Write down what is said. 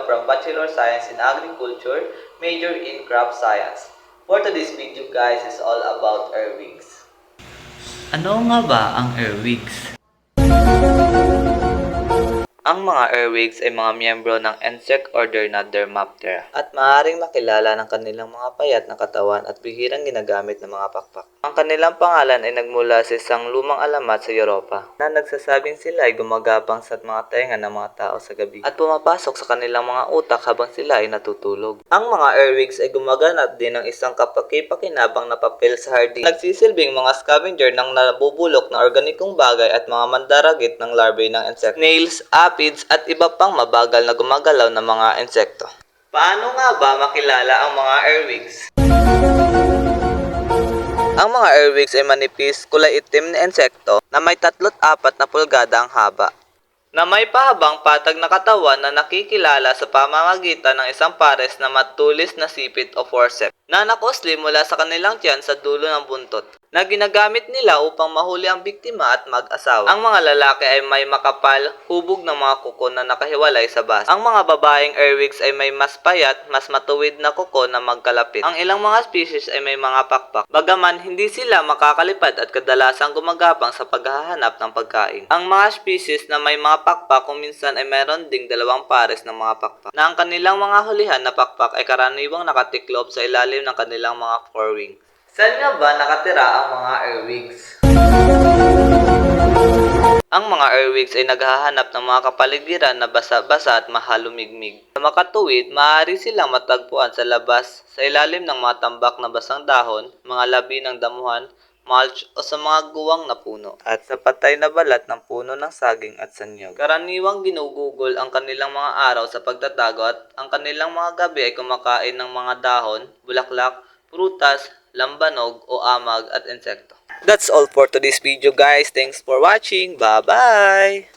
from Bachelor Science in Agriculture, major in Crop Science. For today's video guys is all about earwigs. Ano nga ba ang earwigs? Ang mga earwigs ay mga miyembro ng insect order na Dermaptera at maaaring makilala ng kanilang mga payat na katawan at bihirang ginagamit ng mga pakpak. Ang kanilang pangalan ay nagmula sa isang lumang alamat sa Europa na nagsasabing sila ay gumagapang sa mga tenga ng mga tao sa gabi at pumapasok sa kanilang mga utak habang sila ay natutulog. Ang mga earwigs ay gumaganap din ng isang kapaki-pakinabang na papel sa hardin. Nagsisilbing mga scavenger ng nabubulok na organikong bagay at mga mandaragit ng larvae ng insect, snails, aphids at iba pang mabagal na gumagalaw na mga insekto. Paano nga ba makilala ang mga earwigs? Ang mga earwigs ay manipis, kulay itim na insekto na may 3-4 na pulgada ang haba, na may pahabang patag na katawan na nakikilala sa pamamagitan ng isang pares na matulis na sipit o forceps na nakusli mula sa kanilang tiyan sa dulo ng buntot na ginagamit nila upang mahuli ang biktima at mag-asawa. Ang mga lalaki ay may makapal, hubog ng mga kuko na nakahiwalay sa base. Ang mga babaeng earwigs ay may mas payat, mas matuwid na kuko na magkalapit. Ang ilang mga species ay may mga pakpak, bagaman hindi sila makakalipad at kadalasang gumagapang sa paghahanap ng pagkain. Ang mga species na may mga pakpak kung minsan ay meron ding 2 pares ng mga pakpak, na ang kanilang mga hulihan na pakpak ay karaniwang nakatiklop sa ilalim ng kanilang mga forewings. Saan nga ba nakatira ang mga earwigs? Ang mga earwigs ay naghahanap ng mga kapaligiran na basa-basa at mahalumigmig. Sa makatuwid, maaari silang matagpuan sa labas, sa ilalim ng mga tambak na basang dahon, mga labi ng damuhan, mulch o sa mga guwang na puno, at sa patay na balat ng puno ng saging at sanyog. Karaniwang ginugugol ang kanilang mga araw sa pagtatago at ang kanilang mga gabi ay kumakain ng mga dahon, bulaklak, prutas, lambanog o amag at insekto. That's all for today's video guys. Thanks for watching. Bye-bye!